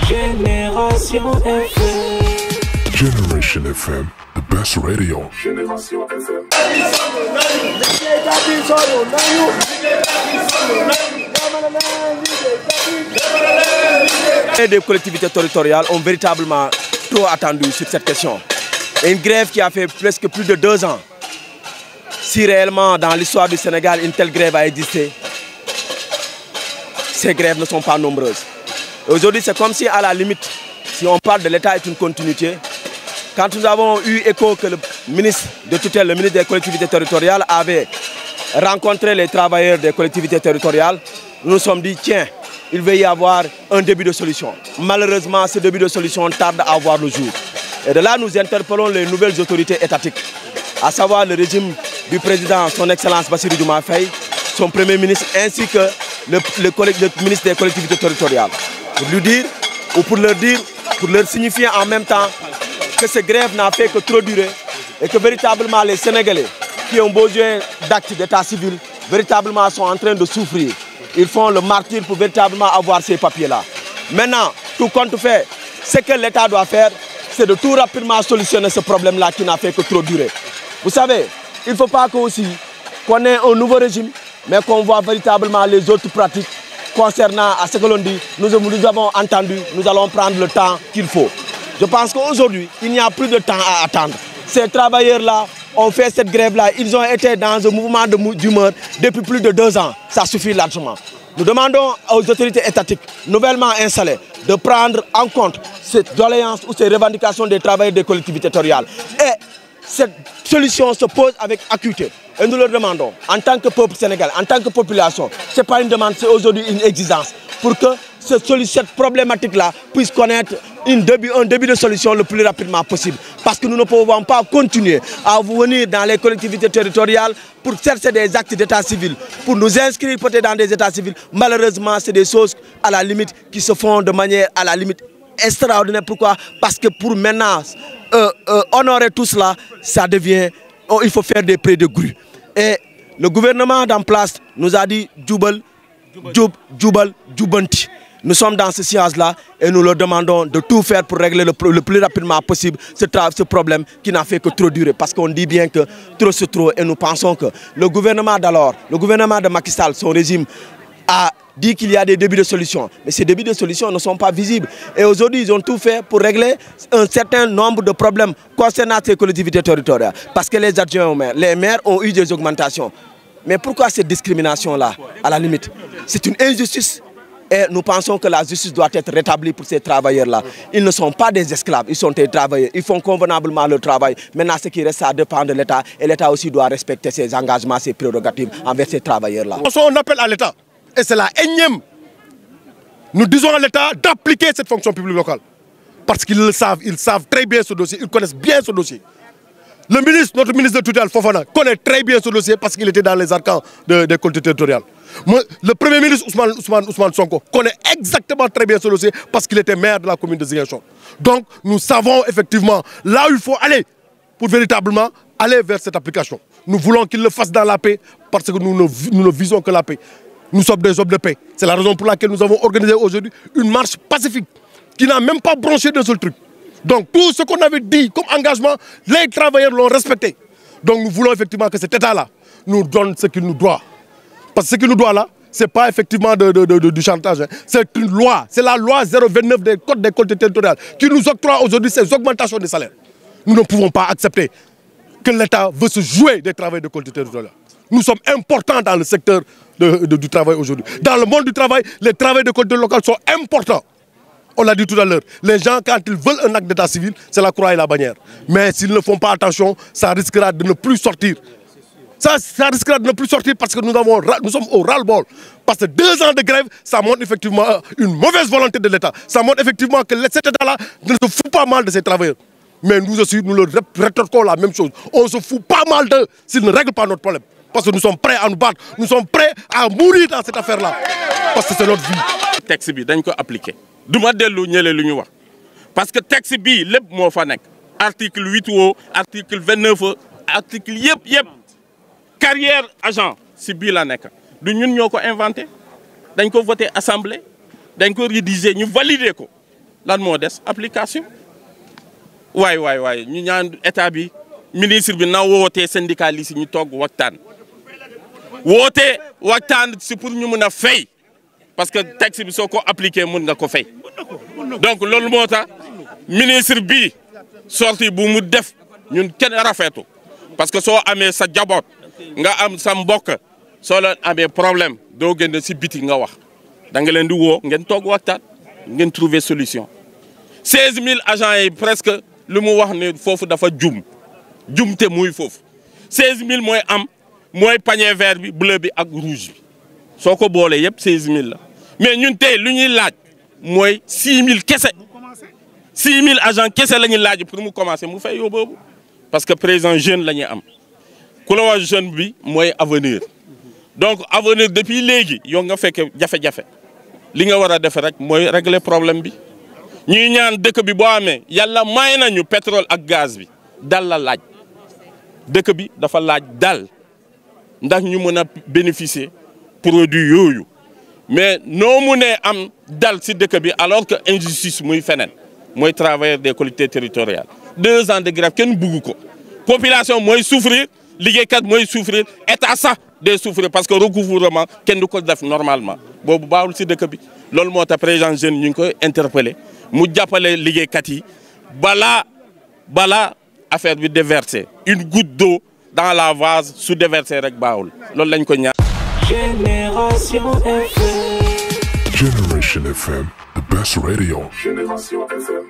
Génération FM. Generation FM, the best radio. Génération FM. Des collectivités territoriales ont véritablement trop attendu sur cette question. Et une grève qui a fait presque plus de 2 ans. Si réellement dans l'histoire du Sénégal une telle grève a existé, ces grèves ne sont pas nombreuses. Aujourd'hui, c'est comme si à la limite, si on parle de l'État est une continuité, quand nous avons eu écho que le ministre de tutelle, le ministre des collectivités territoriales avait rencontré les travailleurs des collectivités territoriales, nous nous sommes dit, tiens, il va y avoir un début de solution. Malheureusement, ce début de solution tarde à voir le jour. Et de là, nous interpellons les nouvelles autorités étatiques, à savoir le régime du président, son Excellence Bassirou Diomaye Faye, son Premier ministre, ainsi que le ministre des collectivités territoriales. Pour lui dire, ou pour leur signifier en même temps que cette grève n'a fait que trop durer et que véritablement les Sénégalais qui ont besoin d'actes d'état civil, véritablement sont en train de souffrir. Ils font le martyr pour véritablement avoir ces papiers-là. Maintenant, tout compte fait, ce que l'État doit faire, c'est de tout rapidement solutionner ce problème-là qui n'a fait que trop durer. Vous savez, il ne faut pas qu'on ait un nouveau régime, mais qu'on voit véritablement les autres pratiques concernant à ce que l'on dit. Nous avons entendu, nous allons prendre le temps qu'il faut. Je pense qu'aujourd'hui, il n'y a plus de temps à attendre. Ces travailleurs-là ont fait cette grève-là. Ils ont été dans un mouvement d'humeur depuis plus de 2 ans. Ça suffit largement. Nous demandons aux autorités étatiques nouvellement installées de prendre en compte cette doléance ou ces revendications des travailleurs des collectivités territoriales. Et cette solution se pose avec acuité. Et nous leur demandons, en tant que peuple sénégalais, en tant que population, ce n'est pas une demande, c'est aujourd'hui une exigence pour que cette problématique-là puisse connaître un début de solution le plus rapidement possible. Parce que nous ne pouvons pas continuer à venir dans les collectivités territoriales pour chercher des actes d'état civil, pour nous inscrire peut-être dans des états civils. Malheureusement, c'est des choses à la limite qui se font de manière à la limite extraordinaire. Pourquoi? Parce que pour maintenant honorer tout cela, ça devient, il faut faire des prêts de grue. Et le gouvernement en place nous a dit Djoubal, Djoubanti. Nous sommes dans ce science-là et nous leur demandons de tout faire pour régler le plus rapidement possible ce problème qui n'a fait que trop durer. Parce qu'on dit bien que trop c'est trop et nous pensons que le gouvernement d'alors, le gouvernement de Macky Sall, son régime, a dit qu'il y a des débuts de solutions. Mais ces débuts de solutions ne sont pas visibles. Et aujourd'hui, ils ont tout fait pour régler un certain nombre de problèmes concernant ces collectivités territoriales. Parce que les adjoints aux maires, les maires ont eu des augmentations. Mais pourquoi cette discrimination-là, à la limite? C'est une injustice. Et nous pensons que la justice doit être rétablie pour ces travailleurs-là. Ils ne sont pas des esclaves, ils sont des travailleurs. Ils font convenablement leur travail. Maintenant, ce qui reste, ça dépend de l'État. Et l'État aussi doit respecter ses engagements, ses prérogatives envers ces travailleurs-là. On appelle à l'État, et c'est la énième. Nous disons à l'État d'appliquer cette fonction publique locale. Parce qu'ils le savent, ils savent très bien ce dossier, ils connaissent bien ce dossier. Le ministre, notre ministre de tutelle, Fofana, connaît très bien ce dossier parce qu'il était dans les arcans des collectivités territoriales. Le Premier ministre Ousmane Sonko connaît exactement très bien ce dossier parce qu'il était maire de la commune de Ziguinchor. Donc nous savons effectivement là où il faut aller pour véritablement aller vers cette application. Nous voulons qu'il le fasse dans la paix parce que nous ne visons que la paix. Nous sommes des hommes de paix. C'est la raison pour laquelle nous avons organisé aujourd'hui une marche pacifique qui n'a même pas branché d'un seul truc. Donc tout ce qu'on avait dit comme engagement, les travailleurs l'ont respecté. Donc nous voulons effectivement que cet État-là nous donne ce qu'il nous doit. Parce que ce qu'il nous doit là, ce n'est pas effectivement du chantage. Hein. C'est une loi, c'est la loi 029 des codes des collectivités territoriales qui nous octroie aujourd'hui ces augmentations des salaires. Nous ne pouvons pas accepter que l'État veut se jouer des travailleurs de collectivités territoriales. Nous sommes importants dans le secteur du travail aujourd'hui. Dans le monde du travail, les travailleurs de collectivités locales sont importants. On l'a dit tout à l'heure, les gens, quand ils veulent un acte d'état civil, c'est la croix et la bannière. Mais s'ils ne font pas attention, ça risquera de ne plus sortir. Ça risquera de ne plus sortir parce que nous sommes au ras-le-bol. Parce que 2 ans de grève, ça montre effectivement une mauvaise volonté de l'État. Ça montre effectivement que cet État-là ne se fout pas mal de ses travailleurs. Mais nous aussi, nous leur rétorquons la même chose. On se fout pas mal d'eux s'ils ne règlent pas notre problème. Parce que nous sommes prêts à nous battre, nous sommes prêts à mourir dans cette affaire-là. Parce que c'est notre vie. Le texte bi dañ ko appliquer. Duma delu ñëlé lu ñu wax. Parce que texte bi lepp mo fa nek. Article 8 article 29 article yépp. Carrière agent si bii la nekk du ñun ñoo ko inventé dañ ko voté assemblée dañ ko rédigé ñu validé ko lan moo des application waay ñu ñaan état bi ministre bi na wootee syndicaliste yi ñu toog waxtaan si pour ñu mën a fay parce que texte bi soo ko appliqué mën nga ko fay donc loolu moo tax ministre bi sorti bu mu def ñun kenn rafetu parce que soo amee sa jaboot nga am sa mbokk soo leen amee problème doo génn si biti nga wax da nga leen di woo ngeen toog waxtaan ngeen trouver solution 16000 agents yi presque lu mu wax ne foofu dafa jumte muy foofu 16000 mooy panier vert bi bleu bi ak rouge bi soo ko boolee yëpp 16000 la mais ñun tey lu ñuy laaj mooy 6000 kese 6000 agents kese la ñuy laaj pour mu commencer mu fay yow boobu parce que président jeune la ñuy am ku la wax jeune bi mooy avenir donc avenir depuis léegi yow nga fekk jafe-jafe li nga war a def rek mooy régler problème bi ñuy ñaan dëkk bi boo amee yàlla may nañu pétrole ak gaz bi dal la laaj dëkk bi dafa laaj dal ndax ñu mën a bénéficier produit yooyu mais noo munee am dal si dëkk bi alors que injustice muy feneen mooy travailleurs des collectivités territoriales 2 ans de grève kenn bugg ko population mooy souffrir liggéeykat mooy souffrir état sax day souffrir parce que recouvrement kenn du ko def normalement boobu baaxul si dëkk bi loolu moo tax président jeune ñu ngi koy interpellé mu jàppale liggéeykat yi balaa affaire bi déverser une goutte d'eau dans la vase su déverser rek baaxul loolu lañ ko ñaan. Génération FM, the best radio. Génération FM.